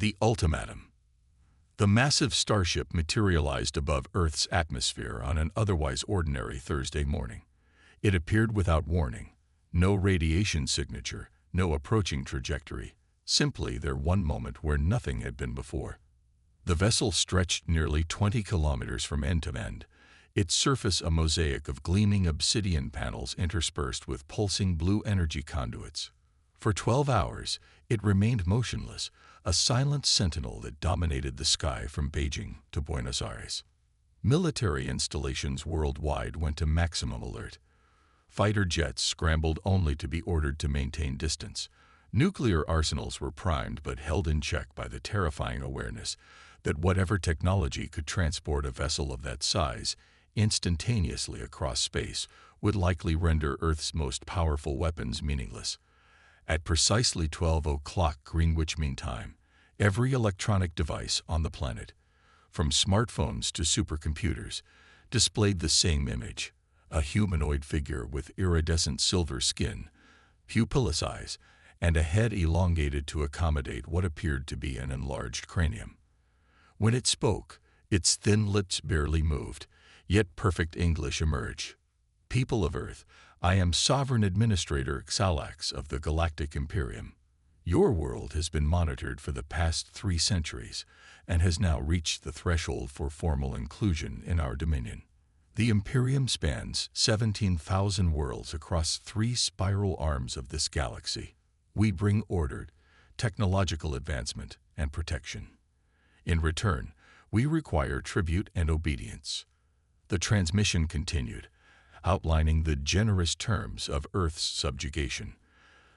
The ultimatum. The massive starship materialized above Earth's atmosphere on an otherwise ordinary Thursday morning. It appeared without warning. No radiation signature, no approaching trajectory, simply there one moment where nothing had been before. The vessel stretched nearly 20 kilometers from end to end, its surface a mosaic of gleaming obsidian panels interspersed with pulsing blue energy conduits. For 12 hours, it remained motionless, a silent sentinel that dominated the sky from Beijing to Buenos Aires. Military installations worldwide went to maximum alert. Fighter jets scrambled only to be ordered to maintain distance. Nuclear arsenals were primed but held in check by the terrifying awareness that whatever technology could transport a vessel of that size instantaneously across space would likely render Earth's most powerful weapons meaningless. At precisely 12 o'clock Greenwich Mean Time, every electronic device on the planet, from smartphones to supercomputers, displayed the same image: a humanoid figure with iridescent silver skin, pupilless eyes, and a head elongated to accommodate what appeared to be an enlarged cranium. When it spoke, its thin lips barely moved, yet perfect English emerged. "People of Earth, I am Sovereign Administrator Xalax of the Galactic Imperium. Your world has been monitored for the past 3 centuries and has now reached the threshold for formal inclusion in our dominion. The Imperium spans 17,000 worlds across 3 spiral arms of this galaxy. We bring order, technological advancement, and protection. In return, we require tribute and obedience." The transmission continued, outlining the generous terms of Earth's subjugation.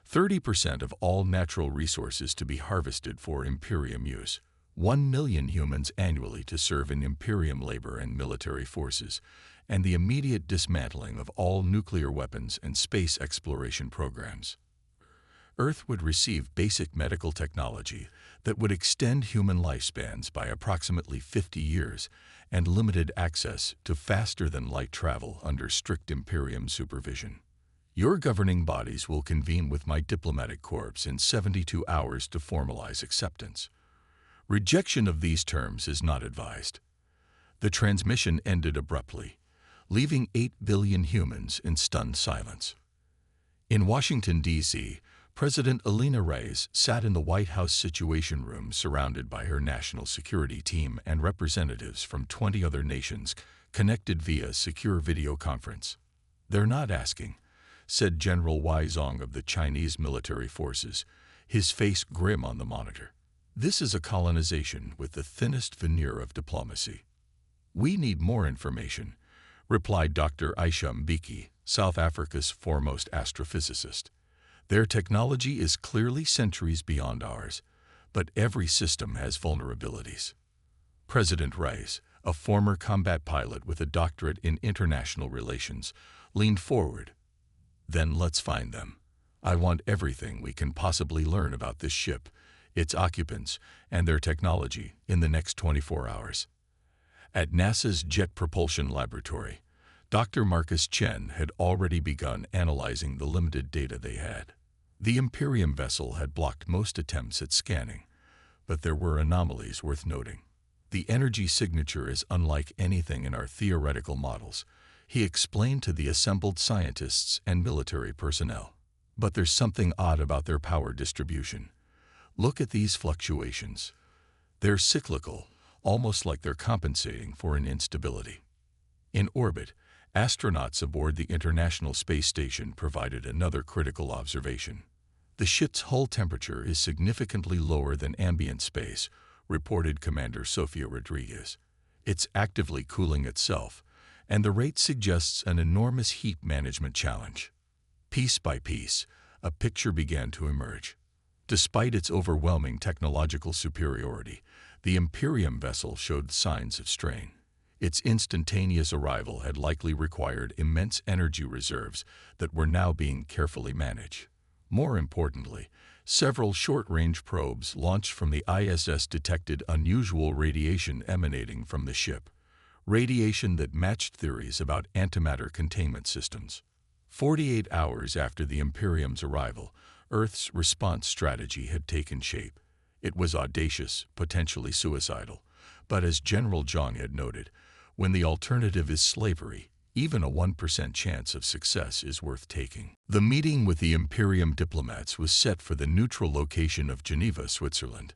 30% of all natural resources to be harvested for Imperium use. 1 million humans annually to serve in Imperium labor and military forces, and the immediate dismantling of all nuclear weapons and space exploration programs. Earth would receive basic medical technology that would extend human lifespans by approximately 50 years and limited access to faster-than-light travel under strict Imperium supervision. Your governing bodies will convene with my diplomatic corps in 72 hours to formalize acceptance. Rejection of these terms is not advised. The transmission ended abruptly, leaving 8 billion humans in stunned silence. In Washington, D.C., President Elena Reyes sat in the White House Situation Room surrounded by her national security team and representatives from 20 other nations connected via secure video conference. "They're not asking," said General Wei Zong of the Chinese military forces, his face grim on the monitor. "This is a colonization with the thinnest veneer of diplomacy." "We need more information," replied Dr. Aisha Mbeki, South Africa's foremost astrophysicist. "Their technology is clearly centuries beyond ours, but every system has vulnerabilities." President Reyes, a former combat pilot with a doctorate in international relations, leaned forward. "Then let's find them. I want everything we can possibly learn about this ship, its occupants, and their technology in the next 24 hours. At NASA's Jet Propulsion Laboratory, Dr. Marcus Chen had already begun analyzing the limited data they had. The Imperium vessel had blocked most attempts at scanning, but there were anomalies worth noting. "The energy signature is unlike anything in our theoretical models," he explained to the assembled scientists and military personnel. "But there's something odd about their power distribution. Look at these fluctuations. They're cyclical, almost like they're compensating for an instability." In orbit, astronauts aboard the International Space Station provided another critical observation. "The ship's hull temperature is significantly lower than ambient space," reported Commander Sofia Rodriguez. "It's actively cooling itself, and the rate suggests an enormous heat management challenge." Piece by piece, a picture began to emerge. Despite its overwhelming technological superiority, the Imperium vessel showed signs of strain. Its instantaneous arrival had likely required immense energy reserves that were now being carefully managed. More importantly, several short-range probes launched from the ISS detected unusual radiation emanating from the ship, radiation that matched theories about antimatter containment systems. 48 hours after the Imperium's arrival, Earth's response strategy had taken shape. It was audacious, potentially suicidal, but as General Zhang had noted, when the alternative is slavery, even a 1% chance of success is worth taking. The meeting with the Imperium diplomats was set for the neutral location of Geneva, Switzerland.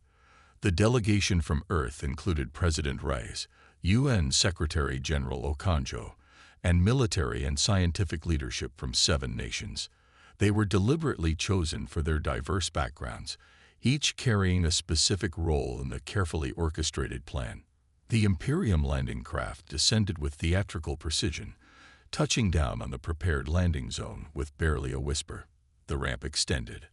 The delegation from Earth included President Reis, UN Secretary-General Okonjo, and military and scientific leadership from 7 nations. They were deliberately chosen for their diverse backgrounds, each carrying a specific role in the carefully orchestrated plan. The Imperium landing craft descended with theatrical precision, touching down on the prepared landing zone with barely a whisper. The ramp extended,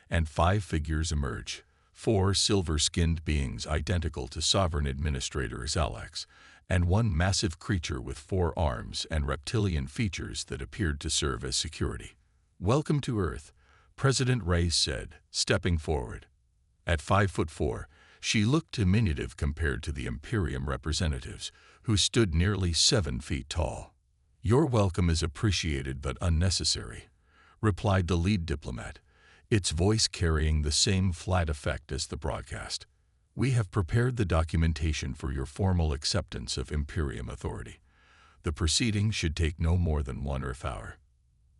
and 5 figures emerged. 4 silver-skinned beings identical to Sovereign Administrator Zalax, and 1 massive creature with 4 arms and reptilian features that appeared to serve as security. "Welcome to Earth," President Reis said, stepping forward. At 5'4", she looked diminutive compared to the Imperium representatives, who stood nearly 7 feet tall. "Your welcome is appreciated but unnecessary," replied the lead diplomat, its voice carrying the same flat effect as the broadcast. "We have prepared the documentation for your formal acceptance of Imperium authority. The proceeding should take no more than 1 hour.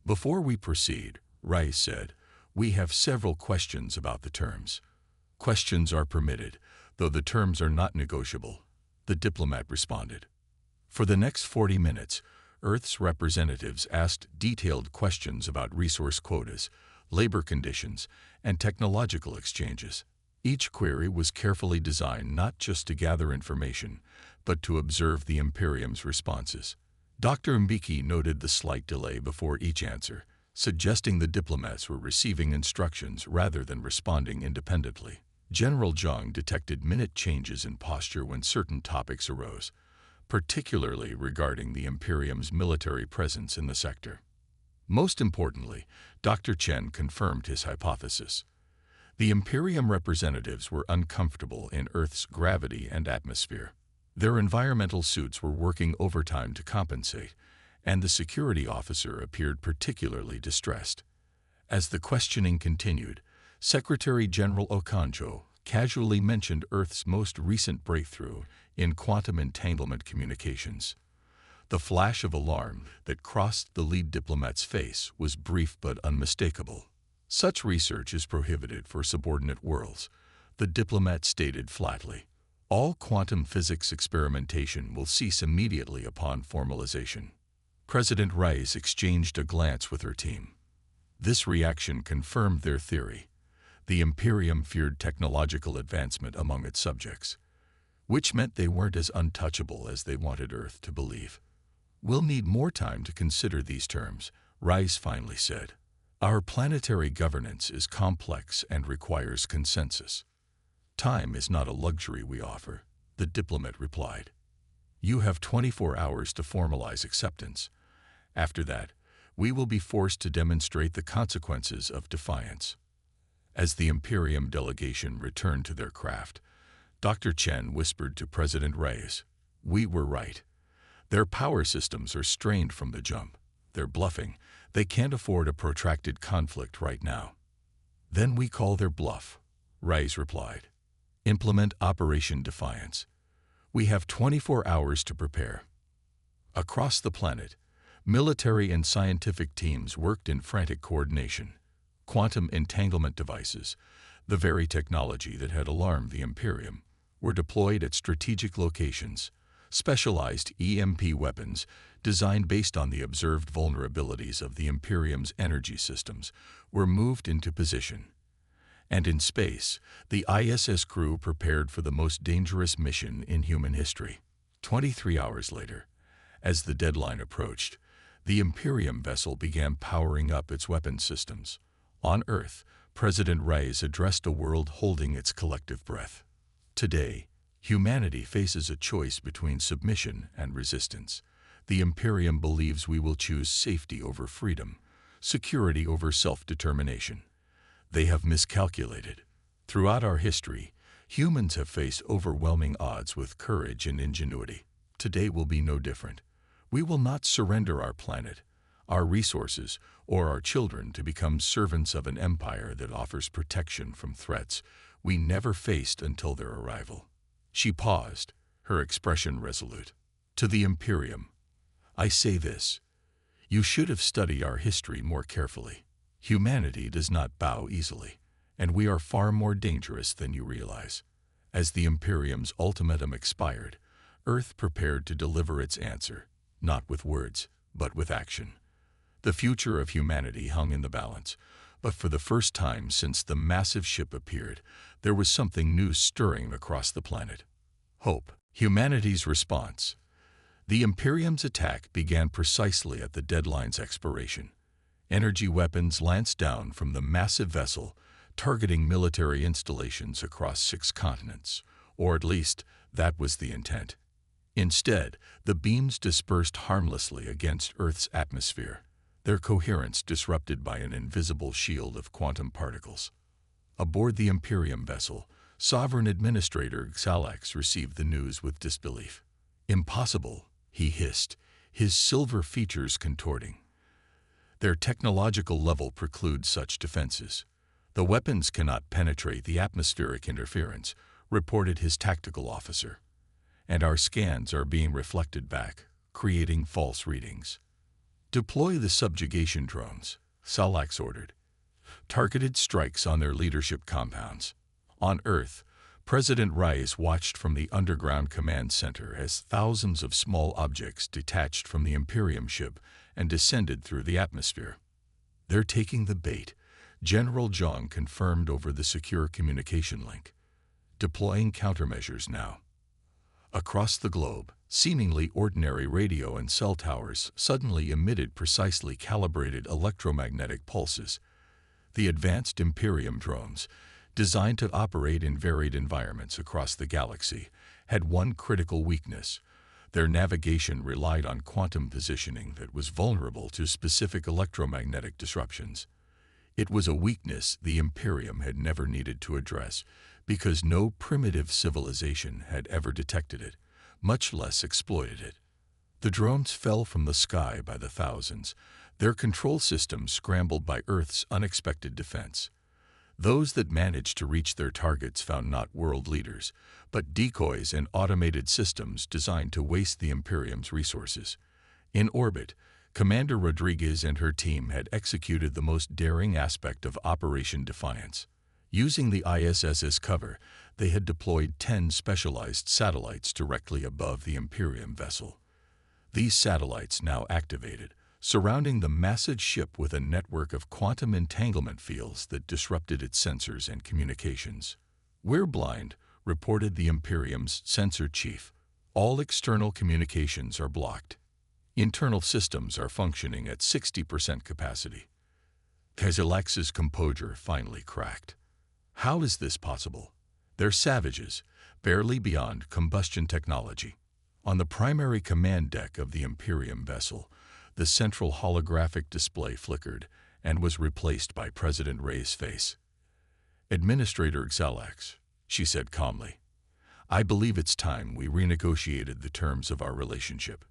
Before we proceed," Reis said, "we have several questions about the terms." "Questions are permitted, though the terms are not negotiable," the diplomat responded. For the next 40 minutes, Earth's representatives asked detailed questions about resource quotas, labor conditions, and technological exchanges. Each query was carefully designed not just to gather information, but to observe the Imperium's responses. Dr. Mbeki noted the slight delay before each answer, suggesting the diplomats were receiving instructions rather than responding independently. General Zhang detected minute changes in posture when certain topics arose, particularly regarding the Imperium's military presence in the sector. Most importantly, Dr. Chen confirmed his hypothesis. The Imperium representatives were uncomfortable in Earth's gravity and atmosphere. Their environmental suits were working overtime to compensate, and the security officer appeared particularly distressed. As the questioning continued, Secretary-General Okonjo casually mentioned Earth's most recent breakthrough in quantum entanglement communications. The flash of alarm that crossed the lead diplomat's face was brief but unmistakable. "Such research is prohibited for subordinate worlds," the diplomat stated flatly. "All quantum physics experimentation will cease immediately upon formalization." President Reis exchanged a glance with her team. This reaction confirmed their theory. The Imperium feared technological advancement among its subjects, which meant they weren't as untouchable as they wanted Earth to believe. "We'll need more time to consider these terms," Reis finally said. "Our planetary governance is complex and requires consensus." "Time is not a luxury we offer," the diplomat replied. "You have 24 hours to formalize acceptance. After that, we will be forced to demonstrate the consequences of defiance." As the Imperium delegation returned to their craft, Dr. Chen whispered to President Reis, "We were right. Their power systems are strained from the jump. They're bluffing. They can't afford a protracted conflict right now." "Then we call their bluff," Reis replied. "Implement Operation Defiance. We have 24 hours to prepare." Across the planet, military and scientific teams worked in frantic coordination. Quantum entanglement devices, the very technology that had alarmed the Imperium, were deployed at strategic locations. Specialized EMP weapons, designed based on the observed vulnerabilities of the Imperium's energy systems, were moved into position. And in space, the ISS crew prepared for the most dangerous mission in human history. 23 hours later, as the deadline approached, the Imperium vessel began powering up its weapons systems. On Earth, President Reis addressed a world holding its collective breath. "Today, humanity faces a choice between submission and resistance. The Imperium believes we will choose safety over freedom, security over self-determination. They have miscalculated. Throughout our history, humans have faced overwhelming odds with courage and ingenuity. Today will be no different. We will not surrender our planet, our resources, or our children to become servants of an empire that offers protection from threats we never faced until their arrival. She paused, her expression resolute. To the Imperium, I say this. You should have studied our history more carefully. Humanity does not bow easily, and we are far more dangerous than you realize. As the Imperium's ultimatum expired, Earth prepared to deliver its answer, not with words, but with action. The future of humanity hung in the balance, but for the first time since the massive ship appeared, there was something new stirring across the planet. Hope. Humanity's response. The Imperium's attack began precisely at the deadline's expiration. Energy weapons lanced down from the massive vessel, targeting military installations across 6 continents, or at least that was the intent. Instead, the beams dispersed harmlessly against Earth's atmosphere, their coherence disrupted by an invisible shield of quantum particles. Aboard the Imperium vessel, Sovereign Administrator Xalax received the news with disbelief. Impossible, he hissed, his silver features contorting. Their technological level precludes such defenses. The weapons cannot penetrate the atmospheric interference, reported his tactical officer. And our scans are being reflected back, creating false readings. Deploy the subjugation drones, Xalax ordered. Targeted strikes on their leadership compounds. On Earth, President Rice watched from the underground command center as thousands of small objects detached from the Imperium ship and descended through the atmosphere. They're taking the bait, General Zhang confirmed over the secure communication link. Deploying countermeasures now. Across the globe, seemingly ordinary radio and cell towers suddenly emitted precisely calibrated electromagnetic pulses. The advanced Imperium drones, designed to operate in varied environments across the galaxy, had one critical weakness. Their navigation relied on quantum positioning that was vulnerable to specific electromagnetic disruptions. It was a weakness the Imperium had never needed to address, because no primitive civilization had ever detected it, much less exploited it. The drones fell from the sky by the thousands, their control systems scrambled by Earth's unexpected defense. Those that managed to reach their targets found not world leaders, but decoys and automated systems designed to waste the Imperium's resources. In orbit, Commander Rodriguez and her team had executed the most daring aspect of Operation Defiance. Using the ISS as cover, they had deployed 10 specialized satellites directly above the Imperium vessel. These satellites, now activated, surrounding the massive ship with a network of quantum entanglement fields that disrupted its sensors and communications. "We're blind," reported the Imperium's sensor chief. "All external communications are blocked. Internal systems are functioning at 60% capacity." Xalax's composure finally cracked. How is this possible? They're savages, barely beyond combustion technology. On the primary command deck of the Imperium vessel, the central holographic display flickered and was replaced by President Ray's face. "Administrator Xalax," she said calmly, "I believe it's time we renegotiated the terms of our relationship."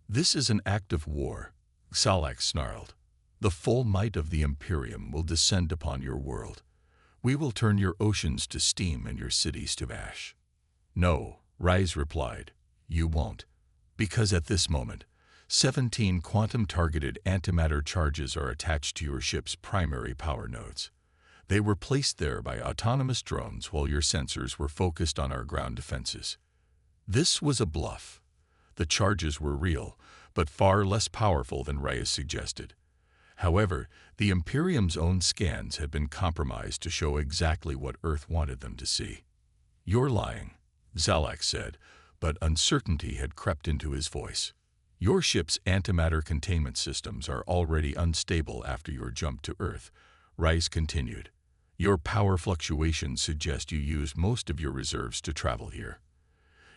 "This is an act of war," Xalax snarled. "The full might of the Imperium will descend upon your world. We will turn your oceans to steam and your cities to ash." "No," Rise replied, "you won't. Because at this moment, 17 quantum-targeted antimatter charges are attached to your ship's primary power nodes. They were placed there by autonomous drones while your sensors were focused on our ground defenses." This was a bluff. The charges were real, but far less powerful than Reyes suggested. However, the Imperium's own scans had been compromised to show exactly what Earth wanted them to see. "You're lying," Xalax said, but uncertainty had crept into his voice. "Your ship's antimatter containment systems are already unstable after your jump to Earth," Rice continued. "Your power fluctuations suggest you used most of your reserves to travel here.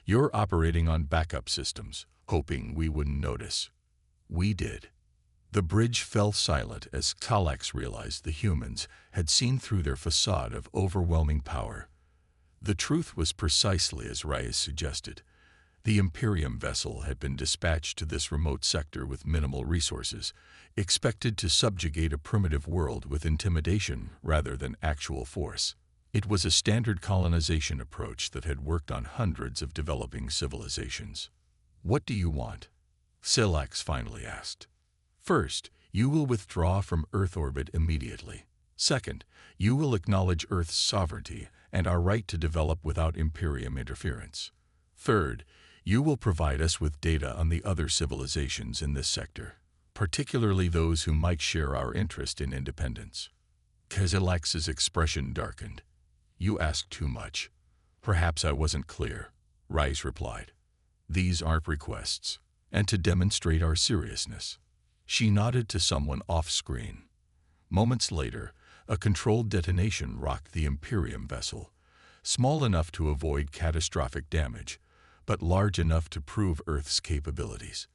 You're operating on backup systems, hoping we wouldn't notice. We did." The bridge fell silent as Xalax realized the humans had seen through their facade of overwhelming power. The truth was precisely as Rice suggested. The Imperium vessel had been dispatched to this remote sector with minimal resources, expected to subjugate a primitive world with intimidation rather than actual force. It was a standard colonization approach that had worked on hundreds of developing civilizations. "What do you want?" Silax finally asked. "First, you will withdraw from Earth orbit immediately. Second, you will acknowledge Earth's sovereignty and our right to develop without Imperium interference. Third, you will provide us with data on the other civilizations in this sector, particularly those who might share our interest in independence." Silax's expression darkened. "You ask too much." "Perhaps I wasn't clear," Rice replied. "These aren't requests, and to demonstrate our seriousness." She nodded to someone off-screen. Moments later, a controlled detonation rocked the Imperium vessel, small enough to avoid catastrophic damage, but large enough to prove Earth's capabilities.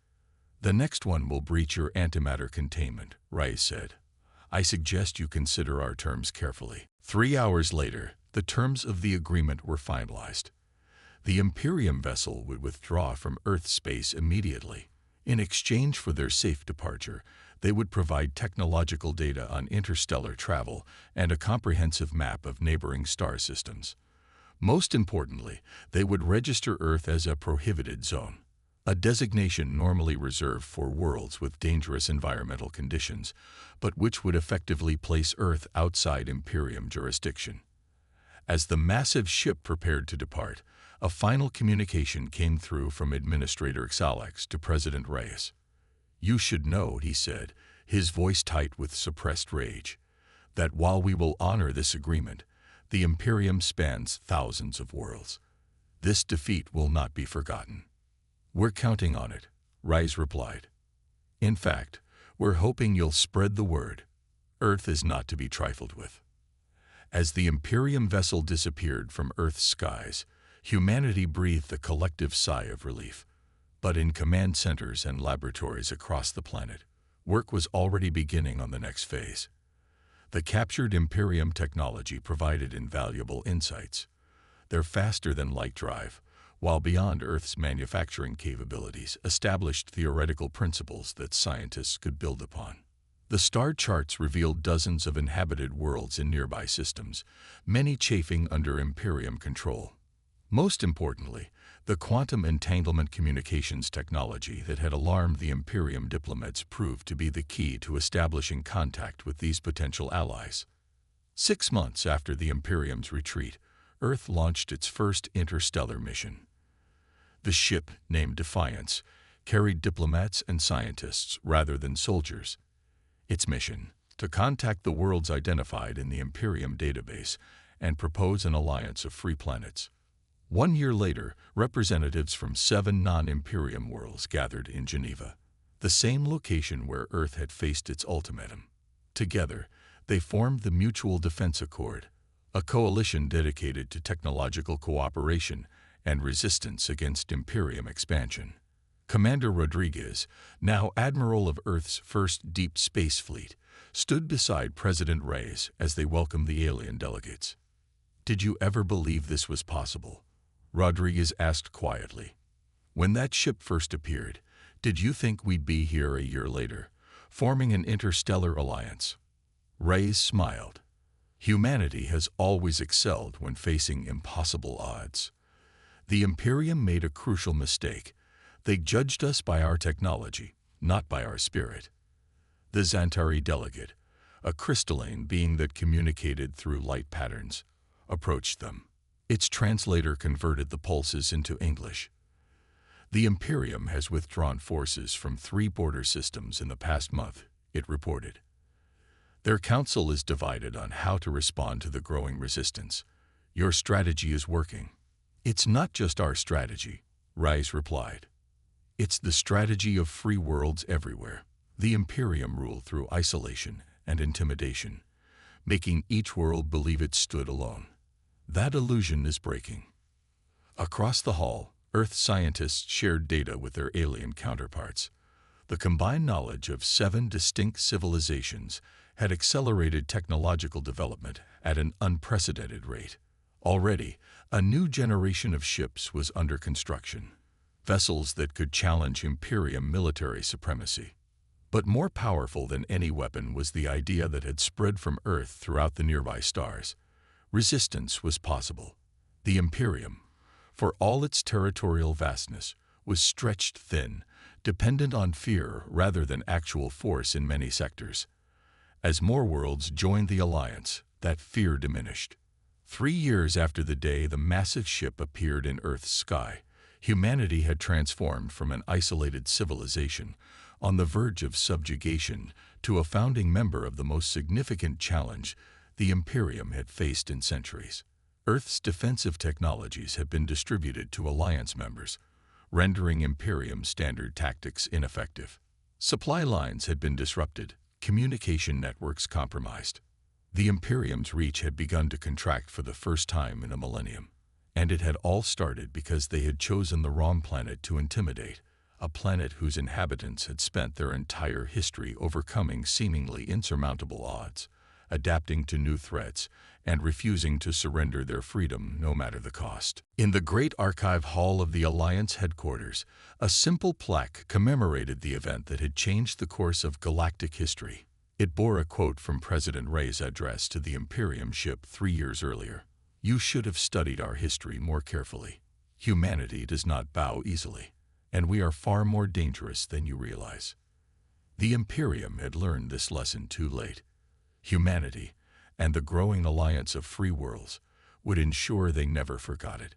"The next one will breach your antimatter containment," Rice said. "I suggest you consider our terms carefully." 3 hours later, the terms of the agreement were finalized. The Imperium vessel would withdraw from Earth space immediately. In exchange for their safe departure, they would provide technological data on interstellar travel and a comprehensive map of neighboring star systems. Most importantly, they would register Earth as a prohibited zone, a designation normally reserved for worlds with dangerous environmental conditions, but which would effectively place Earth outside Imperium jurisdiction. As the massive ship prepared to depart, a final communication came through from Administrator Xalax to President Reyes. "You should know," he said, his voice tight with suppressed rage, "that while we will honor this agreement, the Imperium spans thousands of worlds. This defeat will not be forgotten." "We're counting on it," Reyes replied. "In fact, we're hoping you'll spread the word. Earth is not to be trifled with." As the Imperium vessel disappeared from Earth's skies, humanity breathed a collective sigh of relief. But in command centers and laboratories across the planet, work was already beginning on the next phase. The captured Imperium technology provided invaluable insights. Their faster-than-light drive, while beyond Earth's manufacturing capabilities, established theoretical principles that scientists could build upon. The star charts revealed dozens of inhabited worlds in nearby systems, many chafing under Imperium control. Most importantly, the quantum entanglement communications technology that had alarmed the Imperium diplomats proved to be the key to establishing contact with these potential allies. 6 months after the Imperium's retreat, Earth launched its first interstellar mission. The ship, named Defiance, carried diplomats and scientists rather than soldiers. Its mission: to contact the worlds identified in the Imperium database and propose an alliance of free planets. 1 year later, representatives from 7 non-Imperium worlds gathered in Geneva, the same location where Earth had faced its ultimatum. Together, they formed the Mutual Defense Accord, a coalition dedicated to technological cooperation and resistance against Imperium expansion. Commander Rodriguez, now Admiral of Earth's first deep space fleet, stood beside President Reyes as they welcomed the alien delegates. "Did you ever believe this was possible?" Rodriguez asked quietly. "When that ship first appeared, did you think we'd be here a year later, forming an interstellar alliance?" Reyes smiled. "Humanity has always excelled when facing impossible odds. The Imperium made a crucial mistake. They judged us by our technology, not by our spirit." The Xantari delegate, a crystalline being that communicated through light patterns, approached them. Its translator converted the pulses into English. "The Imperium has withdrawn forces from 3 border systems in the past month," it reported. "Their council is divided on how to respond to the growing resistance. Your strategy is working." "It's not just our strategy," Reyes replied. "It's the strategy of free worlds everywhere. The Imperium ruled through isolation and intimidation, making each world believe it stood alone. That illusion is breaking." Across the hall, Earth scientists shared data with their alien counterparts. The combined knowledge of 7 distinct civilizations had accelerated technological development at an unprecedented rate. Already, a new generation of ships was under construction, vessels that could challenge Imperium military supremacy. But more powerful than any weapon was the idea that had spread from Earth throughout the nearby stars: Resistance was possible. The Imperium, for all its territorial vastness, was stretched thin, dependent on fear rather than actual force in many sectors. As more worlds joined the alliance, that fear diminished. 3 years after the day the massive ship appeared in Earth's sky, humanity had transformed from an isolated civilization on the verge of subjugation to a founding member of the most significant challenge the Imperium had faced in centuries. Earth's defensive technologies had been distributed to alliance members, rendering Imperium standard tactics ineffective. Supply lines had been disrupted, communication networks compromised. The Imperium's reach had begun to contract for the first time in a millennium. And it had all started because they had chosen the wrong planet to intimidate, a planet whose inhabitants had spent their entire history overcoming seemingly insurmountable odds, adapting to new threats, and refusing to surrender their freedom no matter the cost. In the Great Archive Hall of the Alliance headquarters, a simple plaque commemorated the event that had changed the course of galactic history. It bore a quote from President Ray's address to the Imperium ship 3 years earlier. "You should have studied our history more carefully. Humanity does not bow easily, and we are far more dangerous than you realize." The Imperium had learned this lesson too late. Humanity, and the growing alliance of free worlds, would ensure they never forgot it.